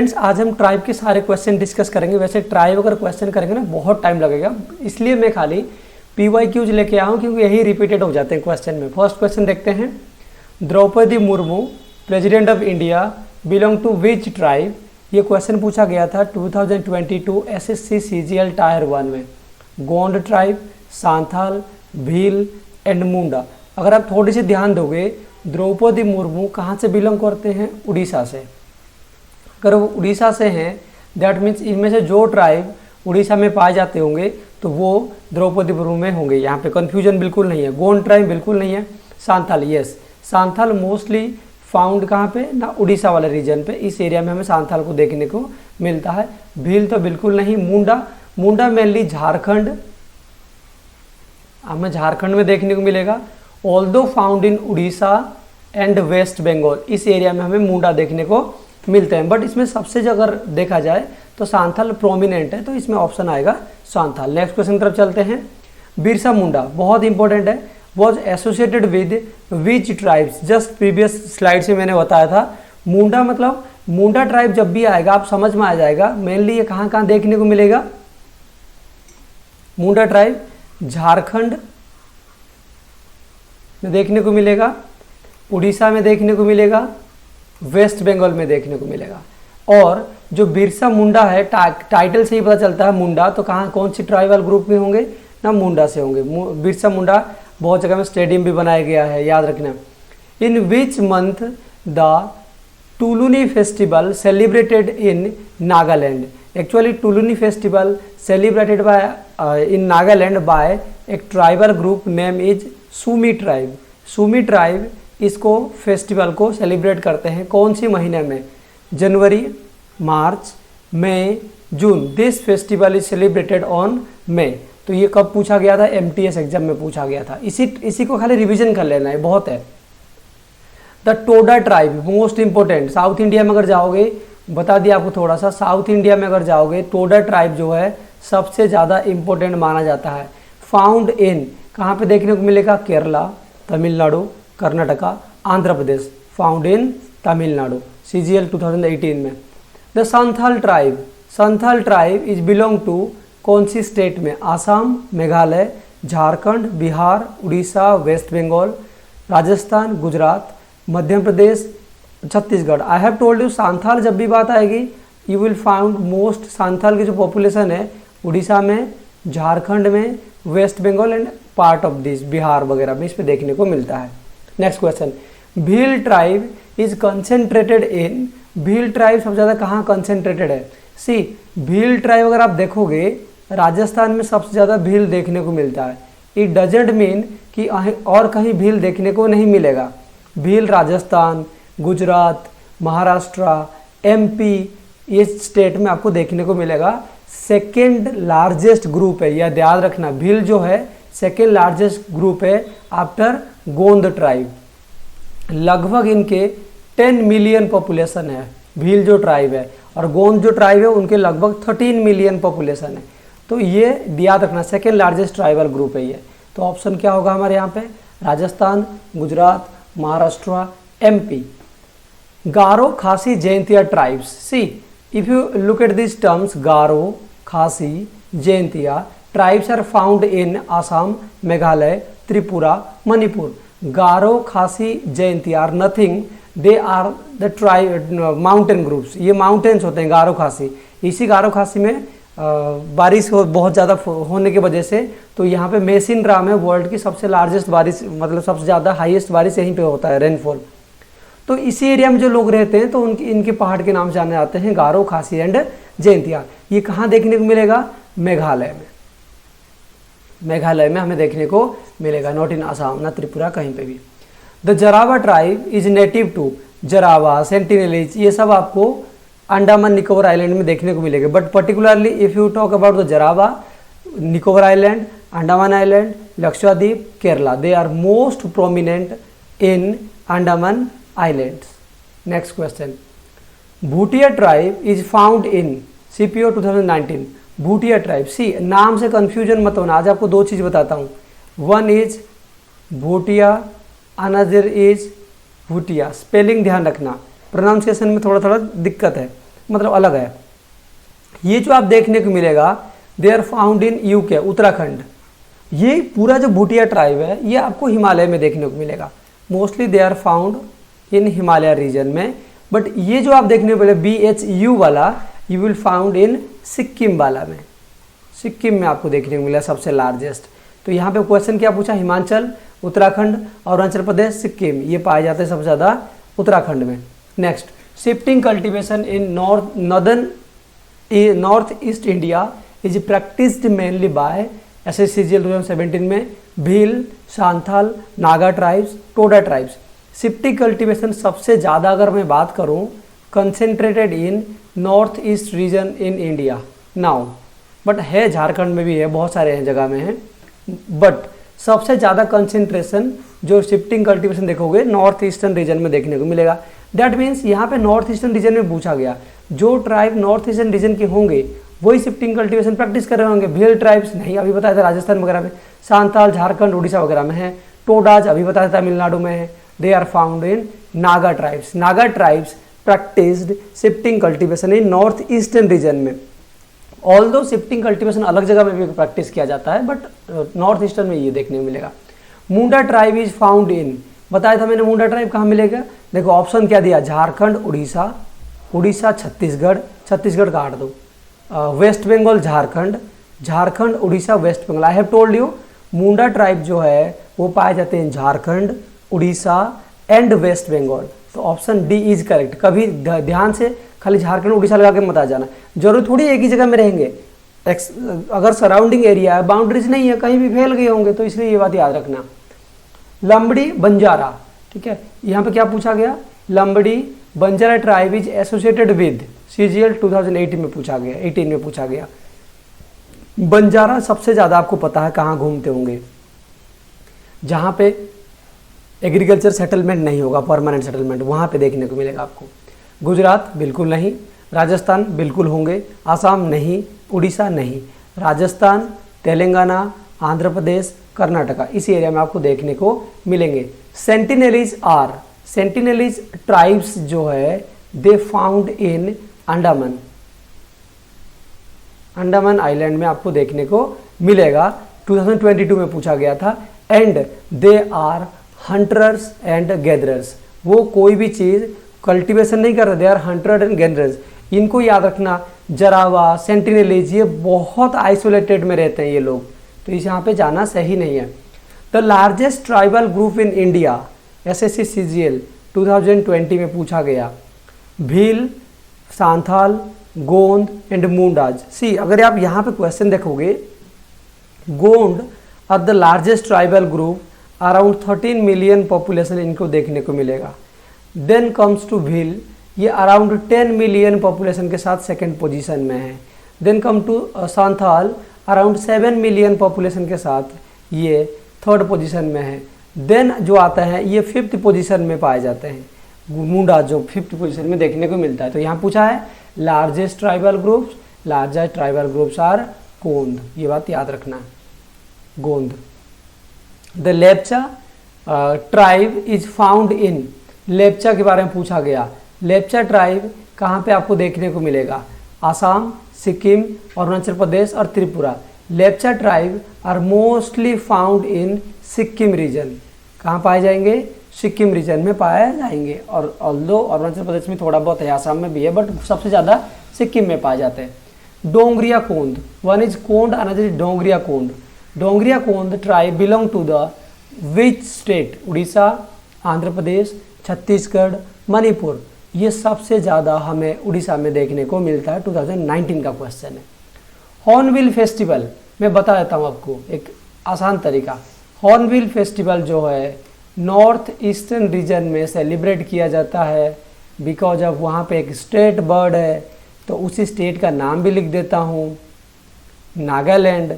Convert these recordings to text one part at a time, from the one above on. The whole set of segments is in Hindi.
फ्रेंड्स आज हम ट्राइब के सारे क्वेश्चन डिस्कस करेंगे। वैसे ट्राइब अगर क्वेश्चन करेंगे ना बहुत टाइम लगेगा, इसलिए मैं खाली PYQs लेके आया हूँ क्योंकि यही रिपीटेड हो जाते हैं क्वेश्चन में। फर्स्ट क्वेश्चन देखते हैं, Droupadi Murmu president of India belong to which tribe. ये क्वेश्चन पूछा गया था 2022 SSC CGL टायर 1 में। Gond tribe, Santhal, Bhil and Munda. अगर आप थोड़ी सी ध्यान दोगे, द्रौपदी मुर्मू कहाँ से बिलोंग करते हैं? उड़ीसा से। अगर वो उड़ीसा से हैं दैट मीन्स इनमें से जो ट्राइब उड़ीसा में पाए जाते होंगे तो वो द्रौपदी मुर्मू में होंगे। यहाँ पे कन्फ्यूजन बिल्कुल नहीं है। गोंड ट्राइब बिल्कुल नहीं है। Santhal, yes, Santhal mostly found कहाँ पे ना, उड़ीसा वाले रीजन पे। इस एरिया में हमें सांथाल को देखने को मिलता है। भील तो बिल्कुल नहीं। मुंडा, मुंडा मेनली झारखंड, हमें झारखंड में देखने को मिलेगा। Although found in Odisha and waste Bengal, इस एरिया में हमें मुंडा देखने को मिलते हैं। बट इसमें सबसे अगर देखा जाए तो सांथाल प्रोमिनेंट है, तो इसमें ऑप्शन आएगा सांथाल। नेक्स्ट क्वेश्चन की तरफ चलते हैं। बिरसा मुंडा बहुत इंपॉर्टेंट है। Was associated with which tribes. Just previous slide से मैंने बताया था मुंडा मतलब मुंडा ट्राइब जब भी आएगा आप समझ में आ जाएगा। मेनली ये कहाँ कहाँ देखने को मिलेगा? मुंडा ट्राइब झारखंड में देखने को मिलेगा, उड़ीसा में देखने को मिलेगा, वेस्ट बंगाल में देखने को मिलेगा। और जो बिरसा मुंडा है, टाइटल से ही पता चलता है मुंडा, तो कहाँ कौन सी ट्राइबल ग्रुप में होंगे ना, मुंडा से होंगे। बिरसा मुंडा बहुत जगह में स्टेडियम भी बनाया गया है, याद रखना। In which month the Tuluni festival celebrated in Nagaland. Actually Tuluni festival celebrated by in Nagaland by एक tribal group name is Sumi tribe. Sumi tribe इसको फेस्टिवल को सेलिब्रेट करते हैं कौन सी महीने में? जनवरी, मार्च, मई, जून। This festival is celebrated on May. तो ये कब पूछा गया था? MTS एग्जाम में पूछा गया था। इसी को खाली रिवीजन कर लेना है, बहुत है। The Toda tribe most important. South India में अगर जाओगे, बता दिया आपको थोड़ा सा, साउथ इंडिया में अगर जाओगे टोडा ट्राइब जो है सबसे ज़्यादा इंपॉर्टेंट माना जाता है। फाउंड इन कहाँ पे देखने को मिलेगा? Kerala, Tamil Nadu, Karnataka, Andhra Pradesh. Found in Tamil Nadu, CGL 2018 में। The Santhal tribe, Santhal tribe is belong to कौन सी स्टेट में? Assam, Meghalaya, Jharkhand, Bihar, Odisha, waste Bengal, Rajasthan, Gujarat, Madhya Pradesh, Chhattisgarh. I have told you Santhal जब भी बात आएगी you will found most Santhal की जो पॉपुलेशन है उड़ीसा में, झारखंड में, West Bengal and part of this Bihar वगैरह में इस पे देखने को मिलता है। Next question, Bhil tribe is concentrated in. Bhil tribe सबसे ज़्यादा कहाँ कंसेंट्रेटेड है? सी, भील ट्राइब अगर आप देखोगे राजस्थान में सबसे ज़्यादा भील देखने को मिलता है। इट डजेंट मीन कि और कहीं भील देखने को नहीं मिलेगा। भील राजस्थान, गुजरात, महाराष्ट्र, MP ये स्टेट में आपको देखने को मिलेगा। सेकेंड लार्जेस्ट ग्रुप है, यह याद रखना। भील जो है सेकेंड लार्जेस्ट ग्रुप है आफ्टर गोंद ट्राइब। लगभग इनके 10 मिलियन पॉपुलेशन है भील जो ट्राइब है, और गोंद जो ट्राइब है उनके लगभग 13 मिलियन पॉपुलेशन है। तो ये याद रखना, सेकेंड लार्जेस्ट ट्राइबल ग्रुप है ये। तो ऑप्शन क्या होगा हमारे यहाँ पे? Rajasthan, Gujarat, Maharashtra, MP। Garo, Khasi, Jaintia tribes. See, if you look at this terms, Garo, Khasi, Jaintia tribes are found in Assam, Meghalaya, Tripura, Manipur. Garo, Khasi, Jaintia are nothing, they are the tribe mountain groups. ये माउंटेन्स होते हैं गारो खासी। इसी गारो खासी में बारिश हो बहुत ज़्यादा होने की वजह से, तो यहाँ पे मेसिन ड्राम है वर्ल्ड की सबसे लार्जेस्ट बारिश, मतलब सबसे ज़्यादा हाईएस्ट बारिश यहीं पे होता है, रेनफॉल। तो इसी एरिया में जो लोग रहते हैं तो इनके पहाड़ के नाम जाने जाते हैं गारो, खासी एंड जैंतिया। ये कहाँ देखने को मिलेगा? मेघालय में। मेघालय में हमें देखने को मिलेगा, नॉट इन आसाम, ना त्रिपुरा, कहीं पे भी। The Jarawa tribe is native to. Jarawa, Sentinelese ये सब आपको अंडमान निकोबार आइलैंड में देखने को मिलेगा। But particularly if you talk about the Jarawa, Nicobar island, Andaman island, Lakshadweep, Kerala, they are most prominent in Andaman islands. Next question, Bhutia tribe is found in CPO 2019। Bhutia tribe, see नाम से कंफ्यूजन मत होना। आज आपको दो चीज़ बताता हूँ, one is Bhutia, another is Bhutia. Spelling ध्यान रखना, प्रोनाउंसिएशन में थोड़ा थोड़ा दिक्कत है। मतलब अलग है। ये जो आप देखने को मिलेगा they are found in UK, Uttarakhand. ये पूरा जो भूटिया ट्राइब है ये आपको हिमालय में देखने को मिलेगा, mostly they are found in Himalaya region में। बट ये जो आप देखने को मिले BHU वाला you will found in Sikkim वाला में, सिक्किम में आपको देखने को मिला सबसे लार्जेस्ट। तो यहाँ पे क्वेश्चन क्या पूछा, हिमाचल, उत्तराखंड, अरुणाचल प्रदेश, सिक्किम, ये पाए जाते हैं सबसे ज़्यादा उत्तराखंड में। Next, shifting cultivation in north east India is practised mainly by SSC CGL 2017 में Bhil, Santhal, Naga tribes, Toda tribes. Shifting cultivation सबसे ज़्यादा अगर मैं बात करूँ concentrated in north east region in India now, but है झारखंड में भी है, बहुत सारे हैं जगह में है, बट सबसे ज़्यादा कंसेंट्रेशन जो शिफ्टिंग कल्टीवेशन देखोगे नॉर्थ ईस्टर्न रीजन में देखने को मिलेगा। दैट मीन्स यहाँ पे नॉर्थ ईस्टर्न रीजन में पूछा गया, जो ट्राइब नॉर्थ ईस्टर्न रीजन के होंगे वही शिफ्टिंग कल्टीवेशन प्रैक्टिस कर रहे होंगे। भील ट्राइब्स नहीं, अभी बताया था राजस्थान वगैरह में, सांथाल झारखंड उड़ीसा वगैरह में है, टोडाज अभी बताया था तमिलनाडु में है। They are found in Naga tribes. Naga tribes practised shifting cultivation in north eastern region में। ऑल्दो शिफ्टिंग कल्टीवेशन अलग जगह में भी प्रैक्टिस किया जाता है, बट नॉर्थ ईस्टर्न में ये देखने को मिलेगा। मुंडा ट्राइब इज फाउंड इन, बताया था मैंने मुंडा ट्राइब कहाँ मिलेगा, देखो ऑप्शन क्या दिया, झारखंड, उड़ीसा, उड़ीसा छत्तीसगढ़, छत्तीसगढ़ काट दो, west Bengal, Jharkhand, Jharkhand, Orissa, waste Bengal. I have told you Munda tribe जो है वो पाए जाते हैं झारखंड, उड़ीसा एंड वेस्ट बंगाल। तो ऑप्शन डी इज करेक्ट। कभी ध्यान से खाली झारखंड उड़ीसा लगा के मत आ जाना, जरूर थोड़ी एक ही जगह में रहेंगे। अगर सराउंडिंग एरिया है, बाउंड्रीज नहीं है, कहीं भी फैल गए होंगे, तो इसलिए ये बात याद रखना। लंबड़ी बंजारा, ठीक है, यहाँ पे क्या पूछा गया, Lambadi Banjara tribe is associated with CGL 2008 में पूछा गया, 18 में पूछा गया। बंजारा सबसे ज्यादा आपको पता है कहाँ घूमते होंगे, जहाँ पे एग्रीकल्चर सेटलमेंट नहीं होगा, परमानेंट सेटलमेंट, वहाँ पे देखने को मिलेगा आपको। गुजरात बिल्कुल नहीं, राजस्थान बिल्कुल होंगे, आसाम नहीं, उड़ीसा नहीं, राजस्थान, तेलंगाना, आंध्र प्रदेश, कर्नाटका, इस एरिया में आपको देखने को मिलेंगे। सेंटिनलीज आर, सेंटिनलीज ट्राइब्स जो है they found in Andaman, Andaman island में आपको देखने को मिलेगा, 2022 में पूछा गया था। And they are hunters and gatherers, वो कोई भी चीज़ कल्टीवेशन नहीं कर रहे, they are hunter and gatherers. इनको याद रखना, जरावा, सेंटिनलीज, ये बहुत आइसोलेटेड में रहते हैं ये लोग, तो इस यहाँ पे जाना सही नहीं है। The largest tribal group in India, SSC CGL 2020 में पूछा गया, भील, सांथाल, गोंड एंड मुंडाज। सी अगर आप यहाँ पे क्वेश्चन देखोगे, Gond are the largest tribal group, around 13 million population इनको देखने को मिलेगा। देन कम्स टू भील, ये अराउंड 10 मिलियन पॉपुलेशन के साथ सेकंड पोजीशन में है। Then come to Santhal, around 7 million population के साथ ये थर्ड पोजीशन में है। देन जो आता है ये 5th पोजीशन में पाए जाते हैं, मुंडा जो 5th पोजीशन में देखने को मिलता है। तो यहाँ पूछा है largest tribal groups, largest tribal groups are Gond, ये बात याद रखना, Gond. The Lepcha tribe is found in, Lepcha के बारे में पूछा गया, लेप्चा ट्राइब कहाँ पे आपको देखने को मिलेगा, आसाम, सिक्किम, अरुणाचल प्रदेश और Tripura. Lepcha tribe are mostly found in Sikkim region, कहाँ पाए जाएंगे, सिक्किम रीजन में पाए जाएंगे। और ऑल्दो अरुणाचल प्रदेश में थोड़ा बहुत है, आसाम में भी है, बट सबसे ज़्यादा सिक्किम में पाए जाते हैं। Dongria Kond, one is Kond, another is Dongria Kond. Dongria Kond tribe belong to the which state, Orissa, Andhra Pradesh, Chhattisgarh, Manipur. ये सबसे ज़्यादा हमें उड़ीसा में देखने को मिलता है, 2019 का क्वेश्चन है। हॉर्नबिल फेस्टिवल मैं बता देता हूँ आपको एक आसान तरीका। हॉर्नबिल फेस्टिवल जो है नॉर्थ ईस्टर्न रीजन में सेलिब्रेट किया जाता है, बिकॉज अब वहाँ पे एक स्टेट बर्ड है, तो उसी स्टेट का नाम भी लिख देता हूँ, नागालैंड।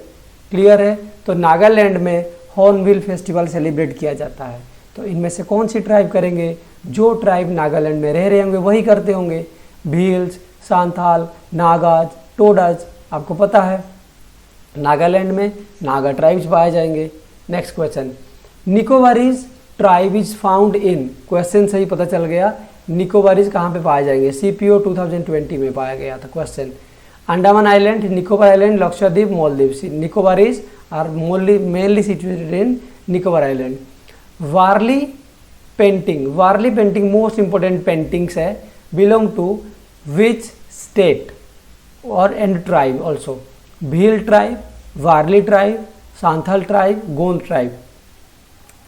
क्लियर है, तो नागालैंड में हॉर्नबिल फेस्टिवल सेलिब्रेट किया जाता है। तो इनमें से कौन सी ट्राइब करेंगे, जो ट्राइब नागालैंड में रह रहे होंगे वही करते होंगे, भील्स, सांथाल, नागाज, टोडाज। आपको पता है नागालैंड में नागा ट्राइब्स पाए जाएंगे। Next question, Nicobarese tribe is found in, question से ही पता चल गया, निकोबारीज कहाँ पे पाए जाएंगे? CPO 2020 में पाया गया था question. Andaman island, Nicobar island, Lakshadweep, Maldives. Nicobarese are mainly situated in Nicobar island. Warli painting most important paintings है, बिलोंग टू विच स्टेट और and tribe also? Bhil tribe, Warli tribe, Santhal tribe, Gond tribe.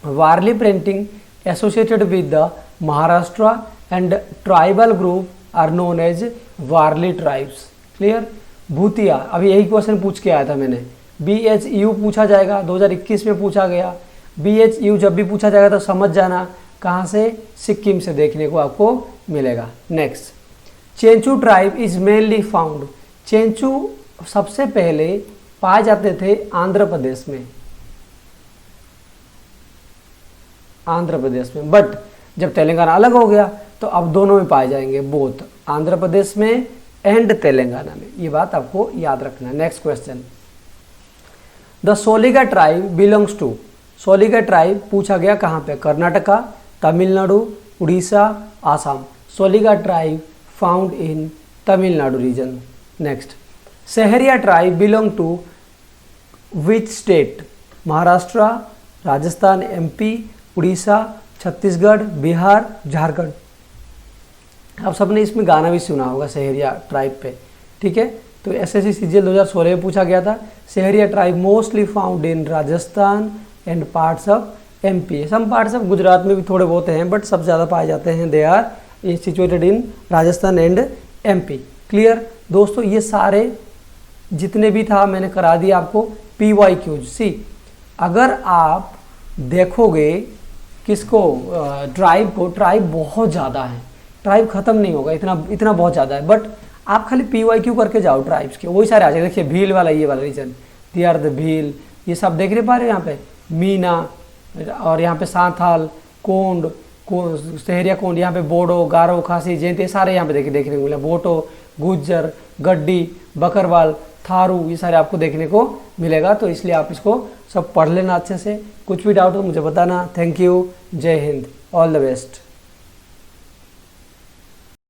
Warli painting associated with the Maharashtra and tribal group are known as Warli tribes. Clear? Bhutia, अभी यही क्वेश्चन पूछ के आया था मैंने। BHU पूछा जाएगा, 2021 में पूछा गया। BHU जब भी पूछा जाएगा तो समझ जाना कहाँ से, सिक्किम से देखने को आपको मिलेगा। Next, Chenchu tribe is mainly found. Chenchu सबसे पहले पाए जाते थे आंध्र प्रदेश में, बट जब तेलंगाना अलग हो गया तो अब दोनों में पाए जाएंगे, बोथ आंध्र प्रदेश में एंड तेलंगाना में। ये बात आपको याद रखना। Next question, the Soliga tribe belongs to. Soliga tribe पूछा गया कहाँ पे? Karnataka, Tamil Nadu, Orissa, Assam. Soliga tribe found in Tamil Nadu region. Next, Sahariya tribe belong to which state? Maharashtra, Rajasthan, MP, Orissa, Chhattisgarh, Bihar, Jharkhand. आप सबने इसमें गाना भी सुना होगा सहरिया ट्राइब पे, ठीक है? तो SSC CGL 2016 में पूछा गया था। Sahariya tribe mostly found in Rajasthan and parts of MP। Some parts of Gujarat में भी थोड़े बहुत हैं, बट सब ज़्यादा पाए जाते हैं। They are situated in Rajasthan and MP। Clear दोस्तों? ये सारे जितने भी था मैंने करा दिया आपको PYQs। सी, अगर आप देखोगे किसको, ट्राइब को, ट्राइब बहुत ज़्यादा है, ट्राइब खत्म नहीं होगा, इतना बहुत ज़्यादा है। बट आप खाली PYQ करके जाओ ट्राइब्स के, वही सारे आ जाएंगे। देखिए भील वाला, ये वाला region, they are the Bhil, ये सब देख नहीं पा रहे यहाँ पे? मीना, और यहाँ पे सांथाल, कोंड, सहरिया कोंड, यहाँ पे बोडो, गारो, खासी, जैंती, सारे यहाँ पे देखने को मिले। बोटो, गुज्जर, गड्डी, बकरवाल, थारू, ये सारे आपको देखने को मिलेगा। तो इसलिए आप इसको सब पढ़ लेना अच्छे से। कुछ भी डाउट हो मुझे बताना। थैंक यू, जय हिंद, ऑल द बेस्ट।